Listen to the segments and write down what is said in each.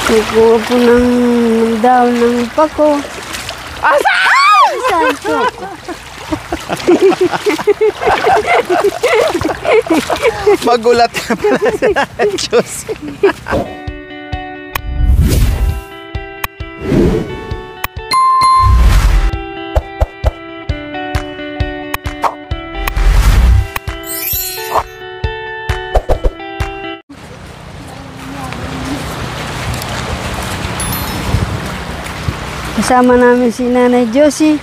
Kukuha po ng daw ng pako. Asan? Saan po? Magulat ka pala sa Diyos. Kasama namin si Nanay Josie.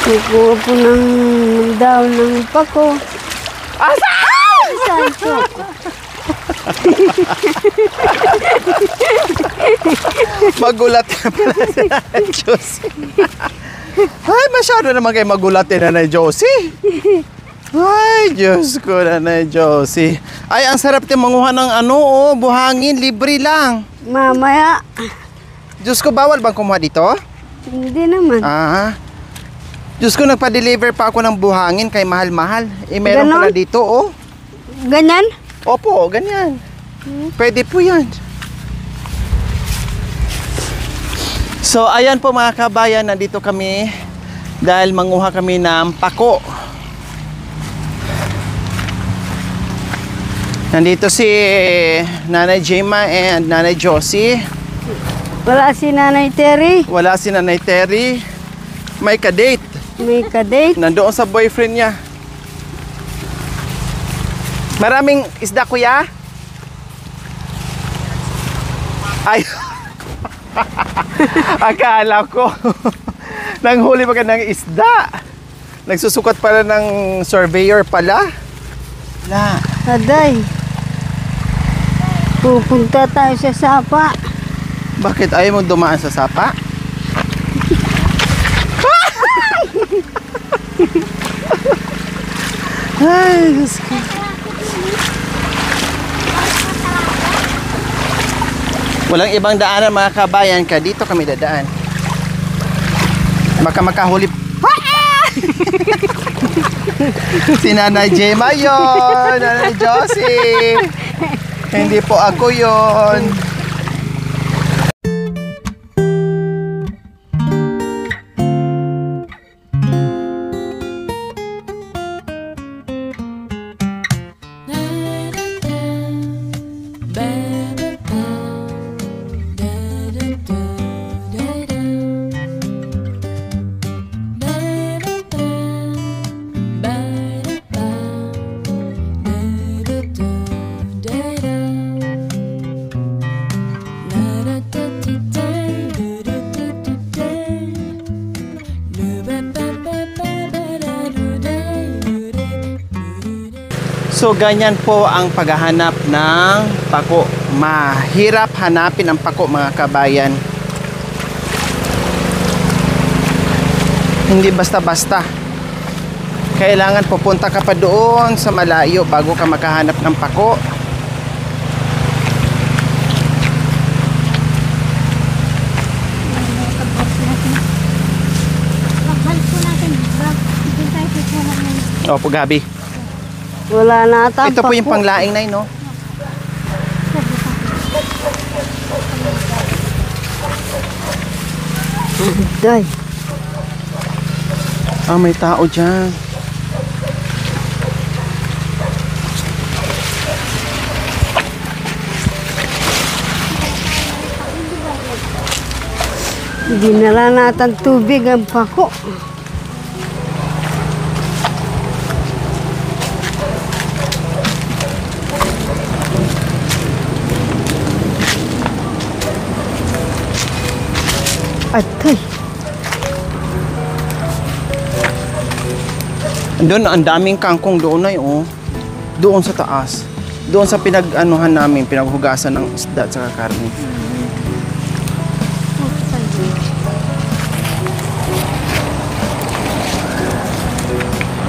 Kukuha po ng daw ng pako. Asan? Saan po? Magulat ka pala sa Diyos. Ay, masyado naman kayo magulat eh, Nanay Josie. Ay, Diyos ko, Nanay Josie. Ay, ang sarap din manguha ng buhangin, libre lang. Mamaya. Diyos ko, bawal bang kumuha dito? Hindi naman. Diyos ko, nagpa-deliver pa ako ng buhangin kay mahal-mahal. Eh, meron Ganon? pala dito, oh. Ganyan? Opo, ganyan. Pwede po yan. So, ayan po mga kabayan, nandito kami dahil manguha kami ng pako. Nandito si Nanay Gemma and Nanay Josie. Wala si Nanay Terry. Wala si Nanay Terry. May kadate. May kadate. Nandoon sa boyfriend niya. Maraming isda, kuya? Ay. Akala ko. Nanghuli pa ka ng isda. Nagsusukat pala ng surveyor pala. Wala. Aday. Pupunta tayo sa sapa. Bakit ayaw mo dumaan sa sapa? Ay, Diyos ko. Walang ibang daanan mga kabayan, ka dito kami dadaan. Baka makahuli. Si Nanay Gemma yun, Nanay Josie. Hindi po ako yun. So ganyan po ang paghahanap ng pako. Mahirap hanapin ang pako mga kabayan. Hindi basta-basta. Kailangan pupunta ka pa doon sa malayo bago ka makahanap ng pako. Opo, Gabi. Wala na ata. Ito po yung panglaing na no? Day. Ah, may tao dyan. Dinala natin tubig ang pako. Atay. Doon, ang daming kangkong doon ay doon sa taas. Doon sa pinag-anuhan namin, pinaghugasan ng isda at saka karne.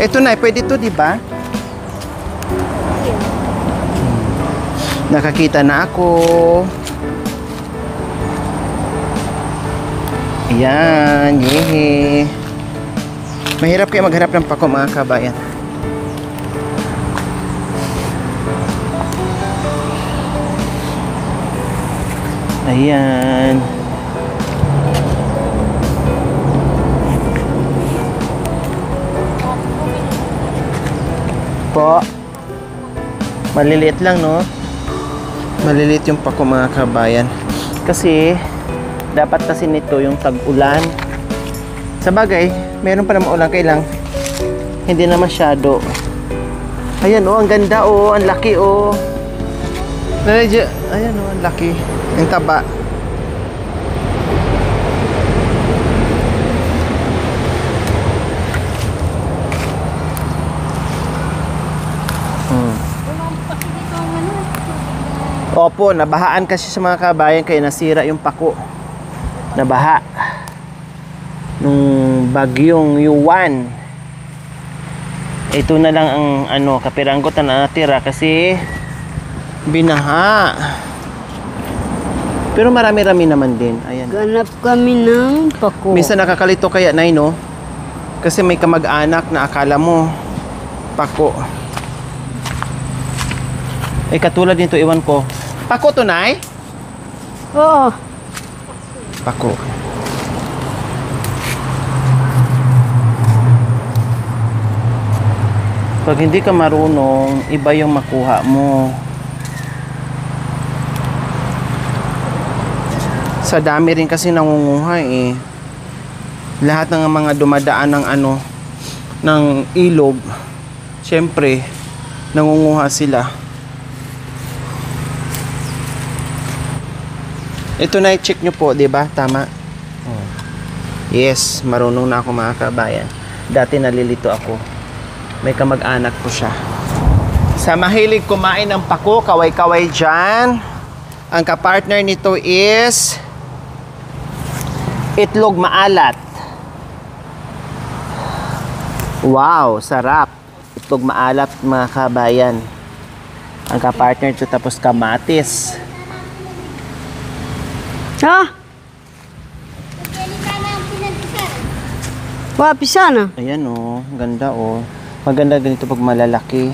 Ito na, pwede to, di ba? Nakakita na ako. Ayan, yehey. Mahirap kayo maghanap ng pako mga kabayan. Ayan. Po. Maliliit lang, no? Maliliit yung pako mga kabayan. Kasi dapat kasi nito yung tag-ulan. Sa bagay, meron pa naman ulan, kailang hindi na masyado. Ayan oh, ang ganda oh, ang laki oh. Ayan oh, ang laki. Ang taba. Opo, nabahaan kasi sa mga kabayan kaya nasira yung pako. Nabaha. Nung bagyong Yuan. Ito na lang ang ano, kapiranggot na natira kasi binaha. Pero marami-rami naman din. Ayan. Ganap kami ng pako. Minsan nakakalito kaya, Nay, no? Kasi may kamag-anak na akala mo pako. Eh, katulad nito, iwan ko. Pako to, Nay? Oo. Pako. Pag hindi ka marunong, iba yung makuha mo. Sa dami rin kasi nangunguha eh. Lahat ng mga dumadaan ng ano, ng ilog, syempre, nangunguha sila. Ito na i-check nyo po, di ba? Tama? Oh. Yes, marunong na ako mga kabayan. Dati nalilito ako. May kamag-anak ko siya. Sa mahilig kumain ng pako, kaway-kaway dyan. Ang kapartner nito is itlog maalat. Wow, sarap. Itlog maalat mga kabayan. Ang kapartner ito tapos kamatis. Ha? Wapisa na. Ayan oh, ganda oh. Maganda ganito pag malalaki.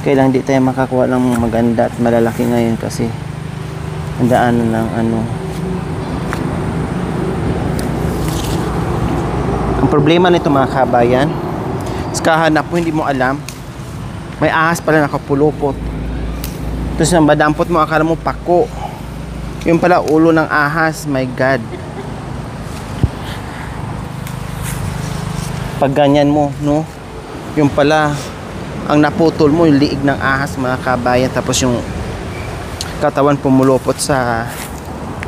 Kailang di tayo makakuha ng maganda at malalaki ngayon kasi ang daanan ng ano. Ang problema nito mga kabayan, kahanap mo hindi mo alam, may ahas pala nakapulupot. Tapos nang badampot mo, akala mo pako. Yung pala ulo ng ahas, my God. Pag ganyan mo, no? Yung pala, ang naputol mo, yung liig ng ahas, mga kabayan. Tapos yung katawan pumulupot sa,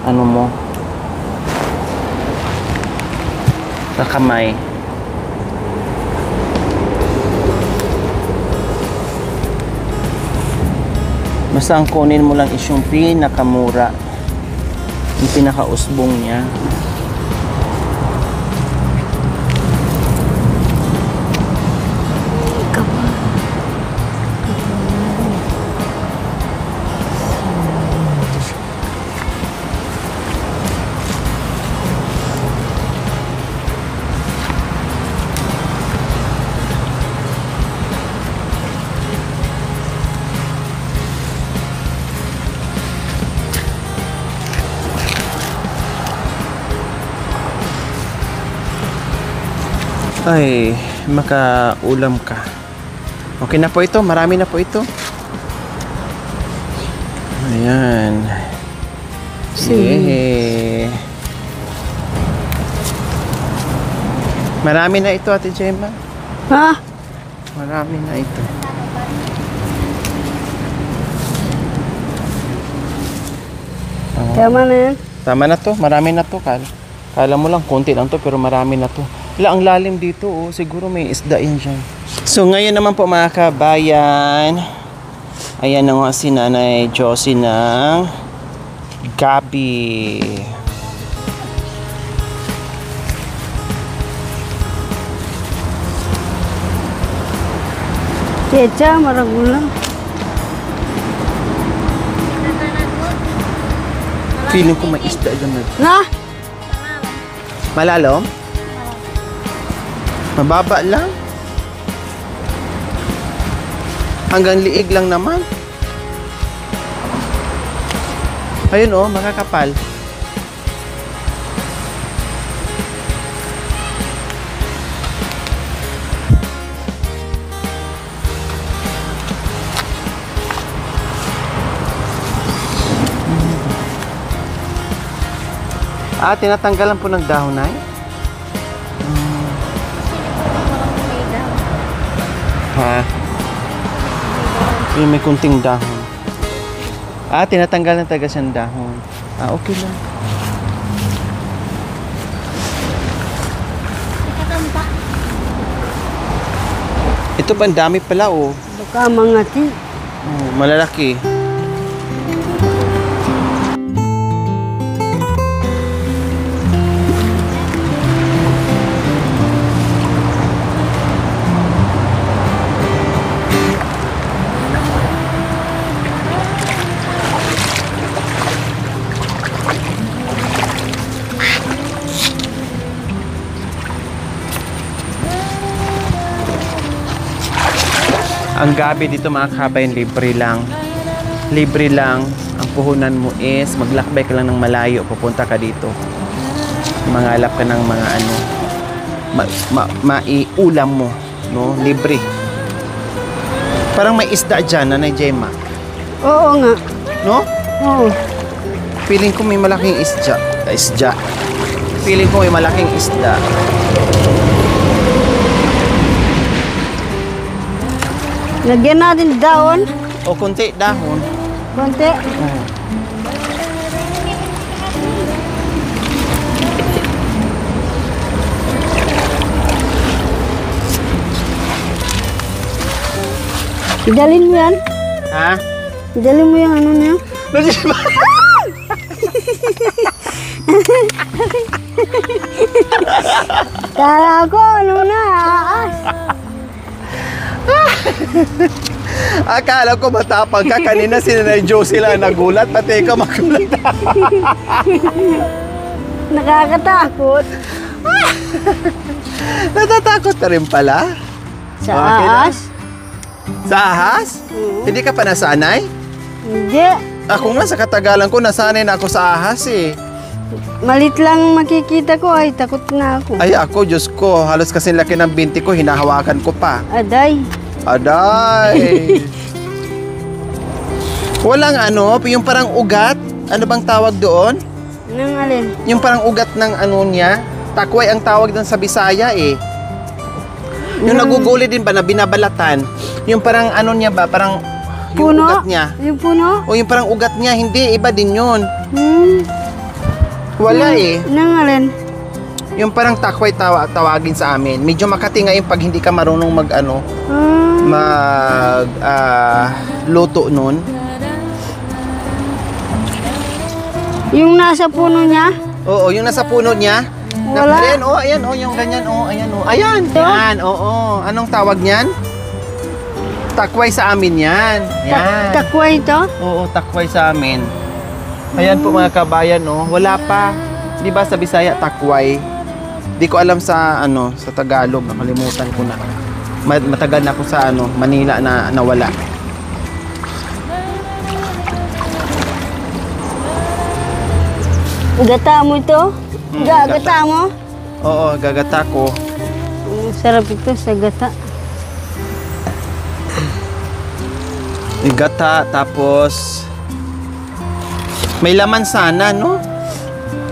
ano mo, sa kamay. Basta ang kunin mo lang is yung pinakamura. Yung pinakausbong niya. Ay, makaulam ka. Okay na po ito, marami na po ito. Ayan. Yay. Marami na ito, Ate Gemma. Ha? Marami na ito. Tama na yan. Tama na to, marami na to. Kala mo lang, konti lang to, pero marami na to. Wala, ang lalim dito, oh. Siguro may isda yan dyan. So, ngayon naman po mga kabayan, ayan na nga si Nanay Josie ng gabi. Checha, maragulang. Feeling ko may isda dyan. Na? Malalim? Mababa lang? Hanggang liig lang naman. Ayun oh, makakapal. Tinatanggalan po ng dahon ay? Ha? Yung may kunting dahon. Tinatanggalan talaga siyang dahon. Okay lang. Ito ba, ang dami pala oh. Baka mangati. Malalaki. Ang gabi dito mga kabayan, libre lang. Libre lang. Ang puhunan mo is maglakbay ka lang ng malayo, pupunta ka dito. Mangalap ka ng mga ano, maiulam mo, no? Libre. Parang may isda dyan, Nanay Gemma. Oo nga. No? Oo. Feeling ko may malaking isda. Feeling ko may malaking isda. Lagyan natin dahon. O konti dahon. Konti. Idalin mo yan. Ha? Idalin mo yung ano niya. Kala ko ano na. Akala ko matapang ka. Kanina si Nanay Josie lang nagulat. Pati ikaw magulat. Nakakatakot. Natatakot ka rin pala. Sa Okay na. ahas? Sa ahas? Hindi ka pa nasanay? Hindi. Ako nga sa katagalan ko, nasanay na ako sa ahas eh. Malit lang makikita ko ay takot na ako. Ay ako, Diyos ko, halos kasi laki ng binti ko, hinahawakan ko pa. Aday. Aday! Walang ano, yung parang ugat, ano bang tawag doon? Nang alin? Yung parang ugat ng ano niya, takway ang tawag doon sa Bisaya eh. Yung naguguli din ba na binabalatan, yung parang ano niya ba, parang yung Puno? ugat niya. Yung puno? O yung parang ugat niya, hindi, iba din yun. Wala eh. Nang alin? Yung parang takway tawagin sa amin. Medyo makati ngayon pag hindi ka marunong mag ano, luto nun. Yung nasa puno niya? Oo, yung nasa puno niya. Wala. Ayan, oh, ayan, oh, yung ganyan, oh, ayan, oh. Ayan, Ito? yan, oo. Anong tawag niyan? Takway sa amin yan. Yan. Takway ito? Oo, takway sa amin. Ayan po mga kabayan, oh. Wala pa. Di ba sa Bisaya, takway? Di ko alam sa, ano, sa Tagalog. Nakalimutan ko na. Matagal na ako sa, ano, Manila na nawala. Gata mo ito? Gata mo? Oo, gagata ko. Sarap ito sa gata. Gata, tapos may laman sana, no?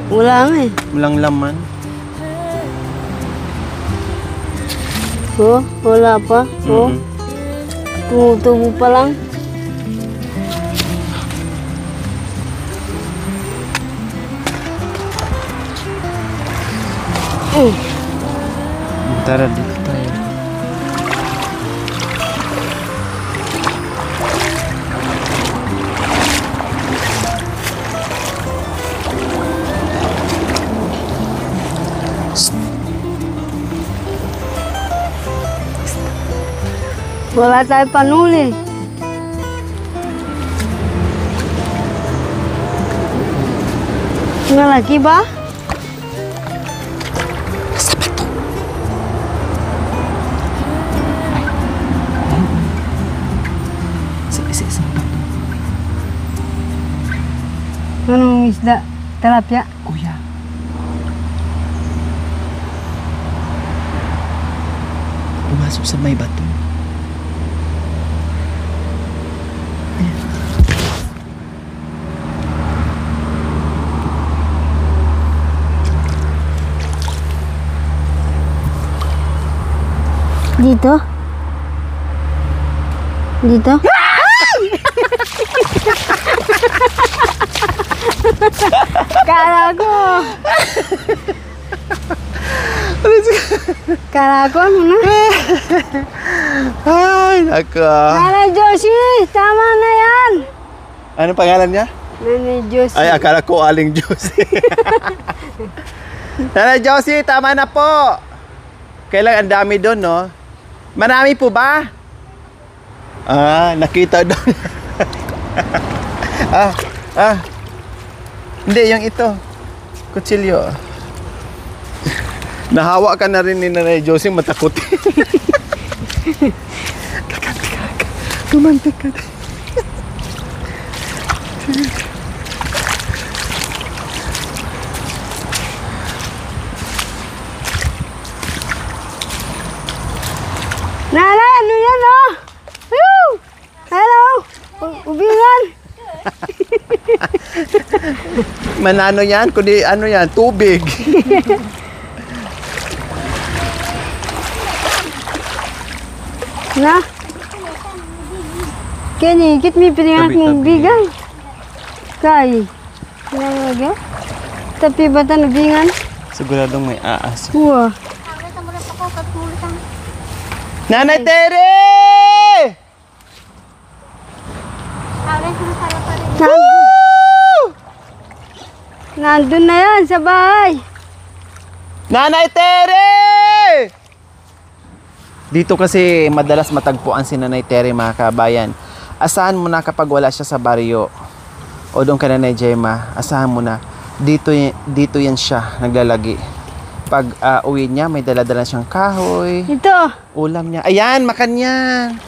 Wala nga eh. Walang laman. Oh, wala pa. Oh, Mhm. tumutubo pa lang. Tara, dito tayo. Wala tayong panuli. Malaki ba? Anong isda? Tilapia? Kuya. Pumasok sa may bato. Dito? Dito? Kala ko. Kala ko ano na? Ay, naka. Nanay Josie, tama na yan. Ano pangalan niya? Nanay Josie. Ay, akala ko Aling Josie. Nanay Josie, tama na po. Kailan ang dami doon, no? Marami po ba? Nakita doon. Hindi, yung ito. Kutsilyo. Nahawa ka na rin ni Nanay Josie, matakutin. Kumantik ka. Nanay, ano yan, oh? Woo! Hello! Ubingan! Manano yan? Kundi ano yan? Tubig. Na? Kini, kit mi piningan kong bigan. Kay. Nalaga? Tapi bata nabingan? Siguradong may aas. Wah. Nanay Tere! Nandun na yan sa bahay. Nanay Tere! Dito kasi madalas matagpuan si Nanay Tere, mga kabayan. Asahan mo na kapag wala siya sa baryo. O doon ka, Nanay Gemma, asahan mo na. Dito yan siya naglalagi. Pag uwi niya, may dala-dala siyang kahoy. Ito. Ulam niya. Ayan, makan yan.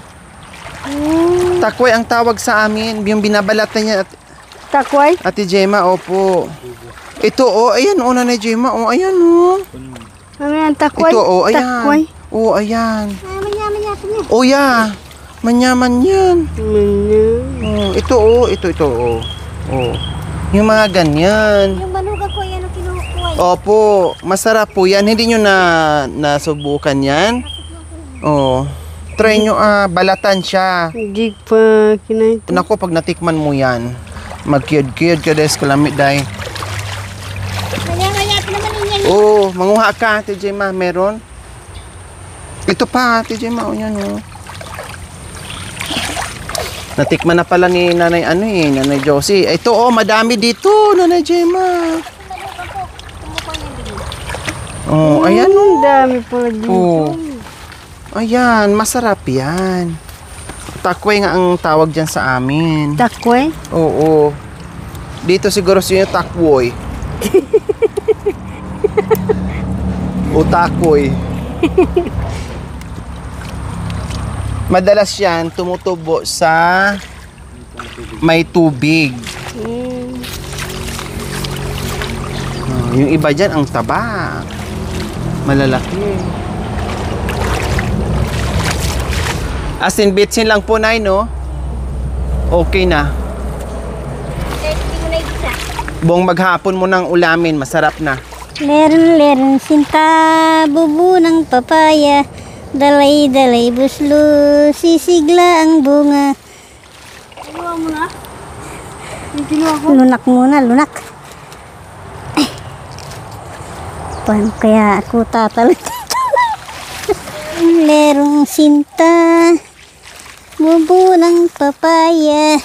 Takway ang tawag sa amin. Yung binabalatan niya. Takway. Ate Gemma, opo. Ito, ayan, Nanay Gemma, ayan, Ano yan, takway? Ito, ayan. Takway. Ayan. Manya-manya pa niya. Yeah. Manyaman yan. Manya. Ito, yung mga ganyan. Yung banuga ko, yan ang kinukuha. Opo, masarap po yan. Hindi nyo nasubukan yan? Try nyo, balatan siya. Hindi pa kinain. Naku, pag natikman mo yan, magkiyod-kiyod ka des kalamit dahi. Kaya pa naman yan. Manguha ka, Ate Gemma, meron? Ito pa, Ate Gemma, yan, Natikman na pala ni Nanay, Nanay Josie. Ito, madami dito, Nanay Gemma. Ayan, Ang dami pala dito. Ayan, masarap yan. Takway nga ang tawag dyan sa amin. Takway? Oo. Dito siguro siya yung takwoy. O takoy. Madalas yan tumutubo sa may tubig. Yung iba dyan ang taba. Malalaki. As in bitsin lang po, Nay, no? Okay na. Hindi mo na isa. Buong maghapon mo nang ulamin, masarap na. Leron sinta, bubu ng papaya, dalay buslo, sisigla ang bunga. Kinuha mo na? Yung kinuha ko? Lunak muna, lunak. Paano kaya ako tatalot? Lerong sinta, bubu ng papaya,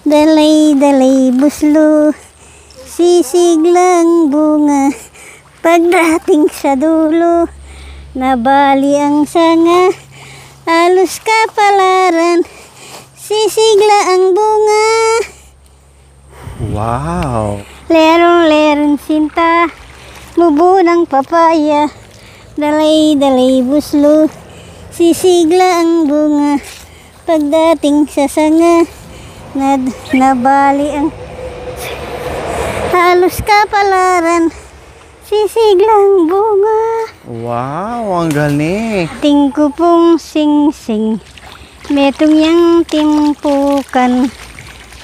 dalay buslo, sisiglang bunga. Pagdating sa dulo, nabali ang sanga, alos kapalaran, sisigla ang bunga. Wow! Lerong sinta, bubu ng papaya, dalay buslo, sisigla ang bunga. Pagdating sa sanga, nabali ang halos kapalaran, sisiglang bunga. Wow, ang galing. Ting ko pong sing-sing, metong yang timpukan,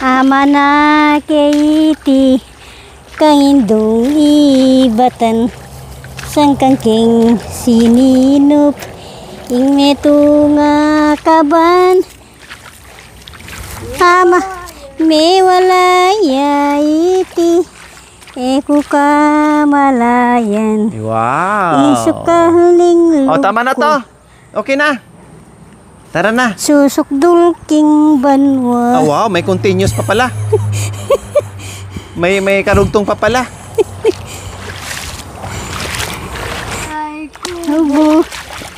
ama na kaiti, kang indong ibatan, sang kangking sininup, ing metong kaban, ama me walaya iti, eku kamalayan. Wow. Isukaling O, tama na to. Okay na. Tara na. susukdul king banwa. Wow, may continuous pa pala. may karugtong pa pala. Hubo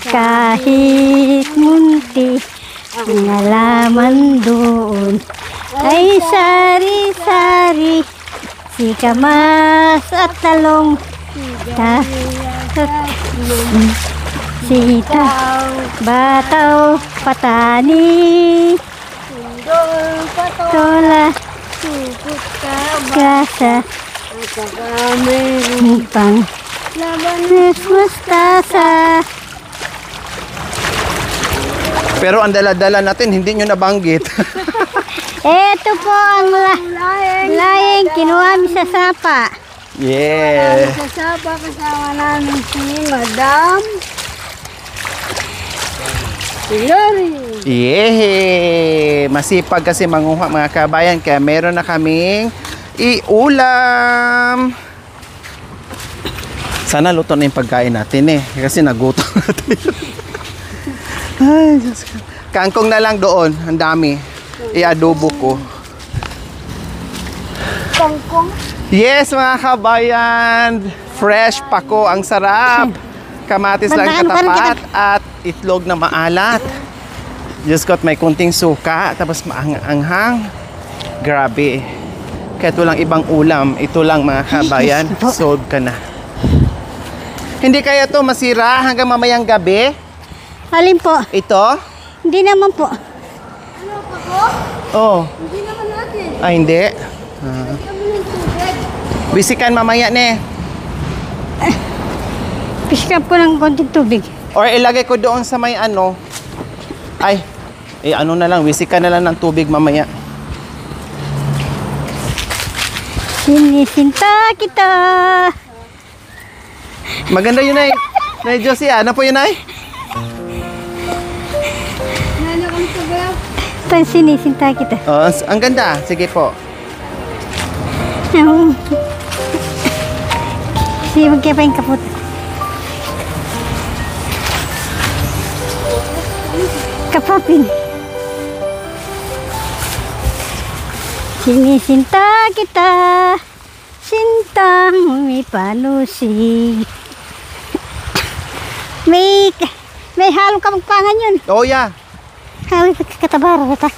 kahit munti ang halaman doon ay sari-sari, si kamas at talong, sita, bataw, patani, tola, gasa, pang mustasa. Pero ang dala-dala natin, hindi nyo nabanggit. Ito po ang laying kinuha mi sa sapa. Yeah. Sa sapa kasama namin si Madam Yuri. Yeah. Masipag kasi manguha mga kabayan, kaya meron na kaming iulam. Sana luto na yung pagkain natin kasi nagutom natin. Ay, Diyos ko. Kangkong na lang doon, ang dami. I-adobo ko. Kangkong. Yes, mga kabayan. Fresh pako, ang sarap. Kamatis lang katapat at itlog na maalat. Diyos ko, at may kunting suka, tapos maanghang. Grabe. Kahit walang ibang ulam, ito lang mga kabayan. Solve ka na. Hindi kaya to masira hanggang mamayang gabi? Alin po? Ito? Hindi naman po. Oh. Hindi naman natin. Ah, hindi. Kami ng tubig. Bisikan mamaya Piskap ko ng konting tubig. Or ilagay ko doon sa may ano. Ay, ano na lang, wisikan na lang ng tubig mamaya. Sinisinta kita. Maganda yun ay. Nay Josie, ano po yun ay? Nano kami sa bayaw. Sinisinta kita. Oh, ang ganda. Sige po. Sige, magkaya pa yung kaput. Kapapin. Sinisinta kita, sintang may panusig. May halong kamagpangan yun. Oh, yeah. Halong katabara kita.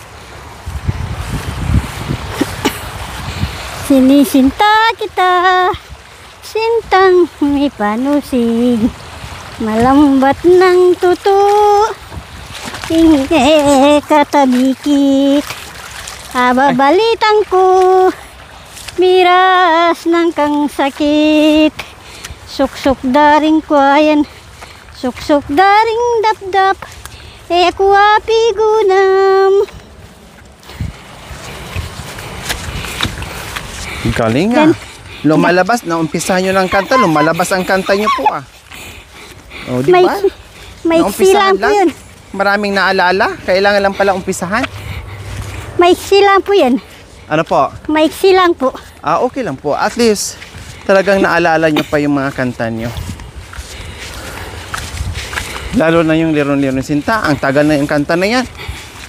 Sinisinta kita, sintang may panusig. Malambat ng tuto, hindi katabikit. Ababalitan ko, miras ng kang sakit. Suksok daring kwayan, suksok daring dapdap, ako apigunam. Galing ah. Lumalabas, naumpisahan nyo ng kanta, lumalabas ang kanta nyo po ah. Oh, di ba? May Naumpisahan silang po yun. Maraming naalala, kailangan lang pala umpisahan. May silang po yan. Ano po? May silang po. Ah, okay lang po. At least, talagang naalala nyo pa yung mga kanta nyo. Lalo na yung Liron-Liron Sinta. Ang tagal na yung kanta na yan.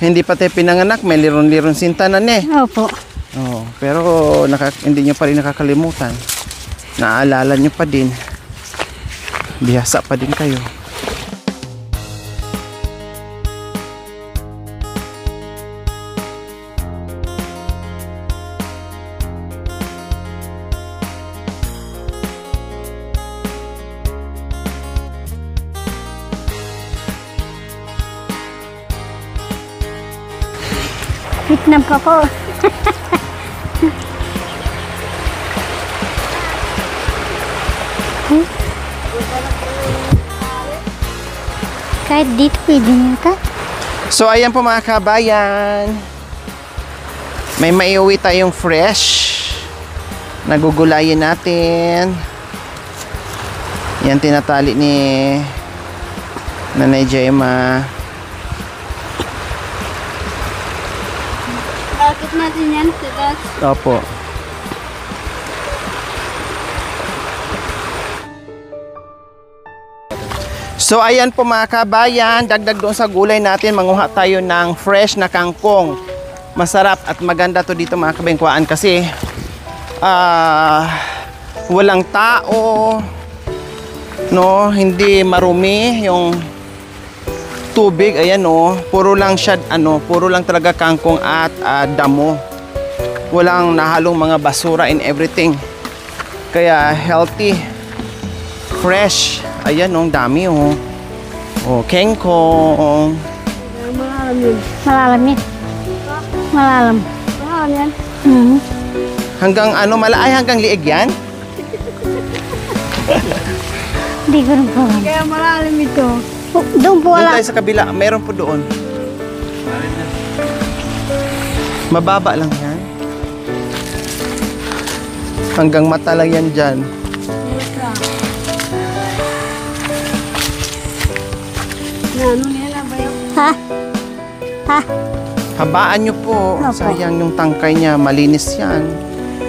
Hindi pa tayo pinanganak, may Liron-Liron Sinta na Opo. Oh, pero hindi nyo pa rin nakakalimutan. Naalala nyo pa din. Bihasa pa din kayo. Vietnam pa po. Kahit dito pwede nyo ka. So ayan po mga kabayan. May maiuwi tayong fresh. Nagugulayin natin. Yan tinatali ni Nanay Gemma. Bakit natin yan? Tigas. Opo. So ayan po mga kabayan, dagdag doon sa gulay natin, manguha tayo ng fresh na kangkong. Masarap at maganda to dito mga kabengkwaan kasi walang tao, no, hindi marumi yung tubig, ayan no, puro lang siya, puro lang talaga kangkong at damo. Walang nahalong mga basura and everything. Kaya healthy, fresh. Ayan oh, dami oh. Oh, kengkong. Malalam yun. Malalam yan. Malalam. Malalam yan. Hanggang hanggang liig yan? Hindi ko rin po alam. Kaya malalim ito. Doon po Doon wala. tayo sa kabila, meron po doon. Mababa lang yan. Hanggang mata lang yan dyan. Ano nila ba yun? Ha? Ha? Habaan nyo po. Opo. Sayang yung tangkay niya, malinis yan.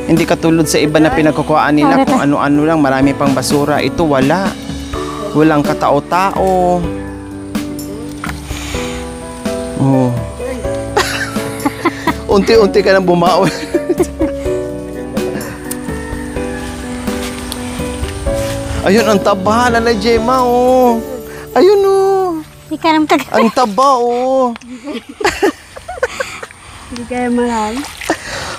Hindi katulad sa iba na pinagkukuhaan nila kung ano-ano lang, marami pang basura. Ito wala. Walang katao-tao. Oh. Unti-unti ka nang bumaon. Ayun, ang taba na Gemma, oh. Ayun, oh. Hindi ka naman taga. Ang taba, oh. Hindi kaya malalim.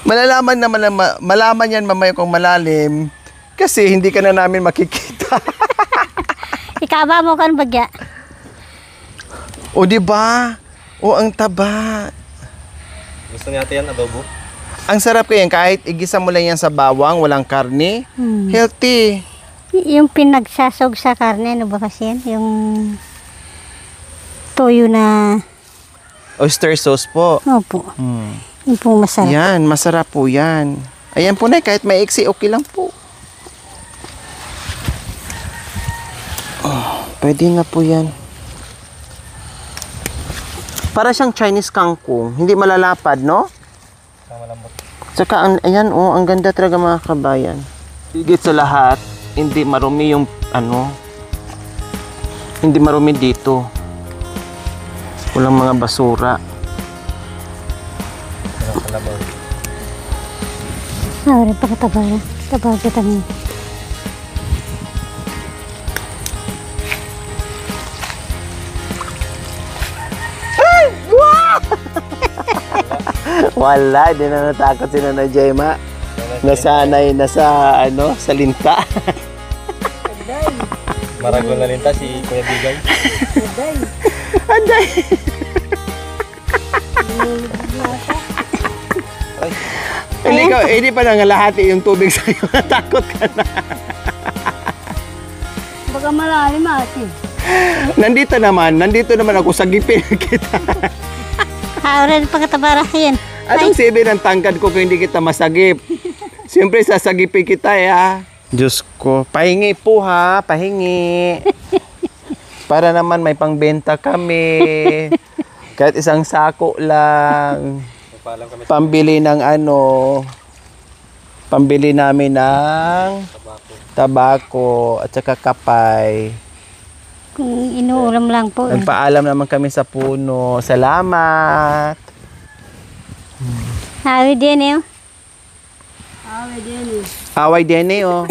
Malalaman naman, malaman yan mamaya kung malalim. Kasi hindi ka na namin makikita. Ikaba mo kan bagya. O, di ba? O, ang taba. Gusto niya yan, adobo? Ang sarap kayan, kahit igisa mo lang yan sa bawang, walang karne. Healthy. Yung pinagsasog sa karne, ano ba kasi yan? Yung toyo na, Oyster sauce po. opo, Hmm. yung pong masarap. Yan, masarap po yan. Ayan po na, kahit maiksi, okay lang po. Oh, pwede na po yan. Para siyang Chinese kangkong. Hindi malalapad, no? Malambot. Tsaka, ayan, oh, ang ganda talaga mga kabayan. Higit sa lahat, hindi marumi yung, hindi marumi dito. Walang mga basura. Kalabaw. Rin pa kataba yan. Kataba kita niyo. Wala, di na natakot si Nanay Gemma. Nasanay na sa, sa linta. Maragol na linta si Kuya Bigay. Anday! Hindi pa nangalahati yung tubig sa'yo. Natakot ka na. Baka malalim ate. Nandito naman ako sa gipin kita. Rin pa kataba yan. Anong sabi ng tangkad ko kung hindi kita masagip? Siyempre sasagipin kita Diyos ko, pahingi po ha, pahingi. Para naman may pangbenta kami. Kahit isang sako lang. Magpaalam kami sa Pambili ng pambili namin ng tabako at saka kapay. Kung inuulam lang po. Nagpaalam naman kami sa puno. Salamat. Hawi din eh. Awe din eh. Away din oh.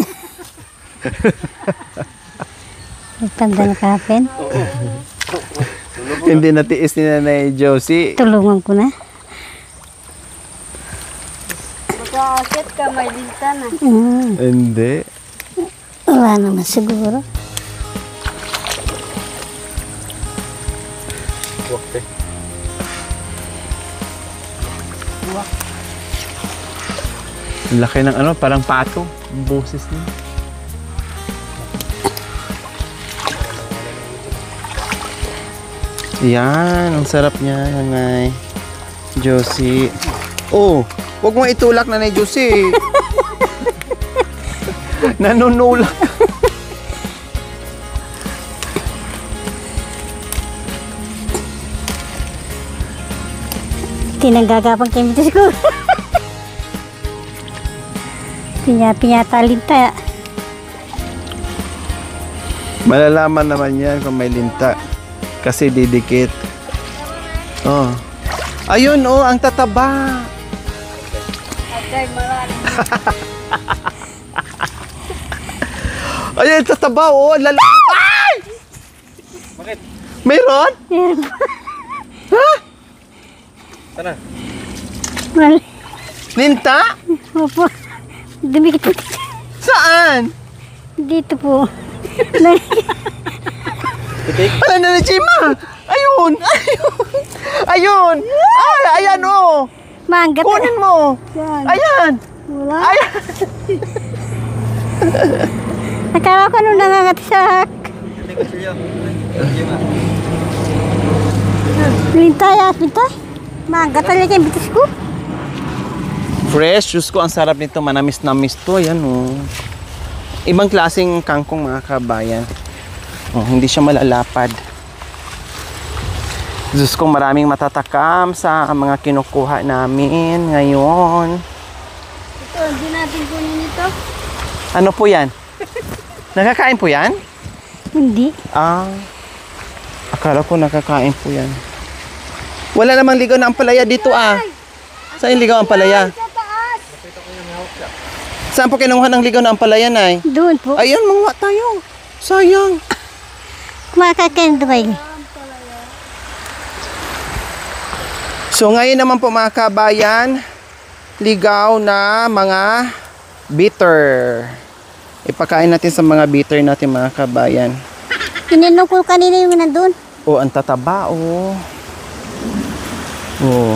Tanda na kapin. Hindi natiis ni Nanay Josie. Tulungan ko na. Baka akit ka may dinta na. Hindi. Wala naman siguro. wakte. Laki ng parang pato. Ang boses niya. Yan, ang sarap niya, Nanay Josie. Oh, huwag mo itulak, Nanay Josie. Nanunulak. Tinanggagapang kemitis ko. Pinya-talita. Malalaman naman yan kung may linta. Kasi didikit. Oh. Ayun, oh, ang tataba. Ayun, tataba, oh, lalaki. Ay! Bakit? Mayroon? Ha? Sana? Mal. Linta? Opo. Dumikit po. Saan? Dito po. Titik? Ala na ni Chima. Ayun, ayun. Ayun. Ay, ayan, oh. Manggat. Kunin mo. Yan. Ayan. Wala. Ayan. Akala ko nung nangangatsak. Titik ko siya. Chima. Lintay, lintay. Manggat talaga yung bitis ko. Fresh, Diyos ko, ang sarap nito. Manamis-namis to. Ayan, oh. Ibang klaseng kangkong, mga kabayan. Oh, hindi siya malalapad. Diyos ko, maraming matatakam sa mga kinukuha namin ngayon. Ito, hindi natin kunin ito. Ano po yan? Nakakain po yan? Hindi. Ah, akala ko nakakain po yan. Wala namang ligaw na ampalaya dito, ah. Saan yung ligaw ampalaya? Sa taas. Saan po kinuha ng ligaw na ampalaya, Nay? Doon po. Ayun, manguha tayo. Sayang. Kumakakain ito kayo. So ngayon naman po, mga kabayan, ligaw na mga bitter. Ipakain natin sa mga bitter natin, mga kabayan. Tinanong ko kanina yung nandun. Oh, ang tataba, oh. Oh.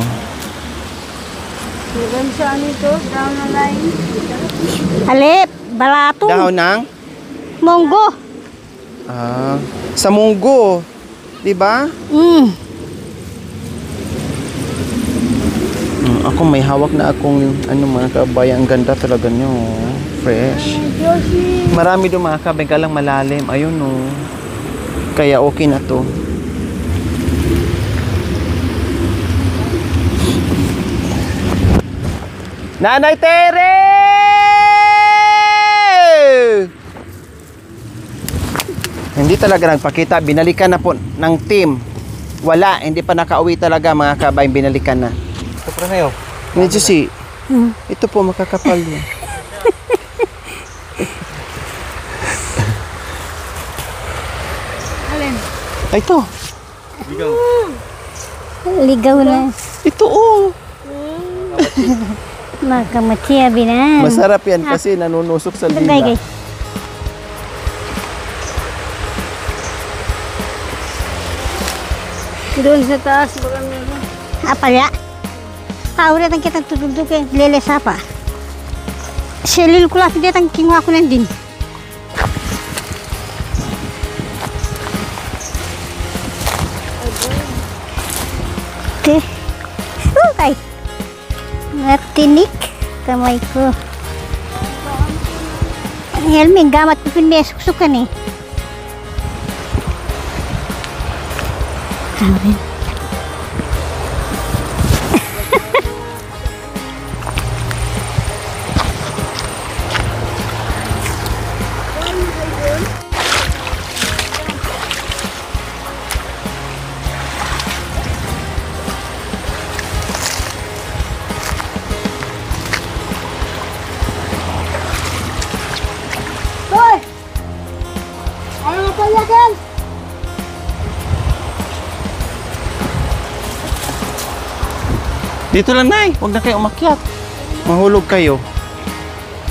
Maganda sa ano ito? Down na line. Alip, balato, Dahon ng monggo. sa munggo, 'di ba? Ako may hawak na akong ano, mga kabayan, ang ganda talaga niyo, oh. Fresh. Josie. Marami doon, mga kabayan, kalang malalim. Ayun, oh. Kaya okay na 'to. Nanay Tere! Hindi talaga nagpakita. Binalikan na po ng team. Wala. Hindi pa nakauwi talaga, mga kabayan. Binalikan na. Ito pa na yun. Medyo si... Ito po, makakapal yan. Alin? Ay, ito. Bigaw. Ligaw na. Ito, oh. Makamatya binan. Masarap yan kasi nanunusok sa Ito lila. guys. Doon sa taas, baka meron. Apalya. Paulit ang kitang tutundok eh. Lelesa pa. Selil ko lang hindi ang kinuha ko lang din. Okay. Okay. Natinik. Kamay ko. Ang helming gamat ko pinasusukan eh. Amin. Hoy! Ano nga pala yan? Dito lang, Nay. Huwag na kayo umakyat. Mahulog kayo.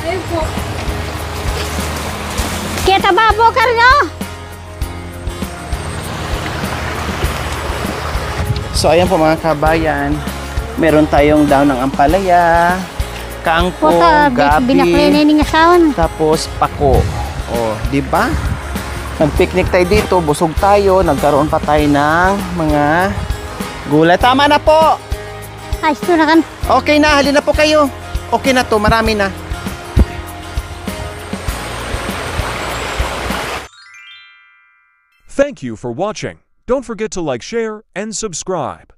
Ayun po. Kita babo ka rin oh. So, ayan po, mga kabayan. Meron tayong daw ng ampalaya, kangkong, Puta, gabi, binaklay na yung asawa na. tapos pako. Oh, di ba? Nag-picnic tayo dito, busog tayo, nagkaroon pa tayo ng mga gulay. Tama na po! Ayos to na kan. Okay na, halina po kayo. Okay na to, marami na. Thank you for watching. Don't forget to like, share, and subscribe.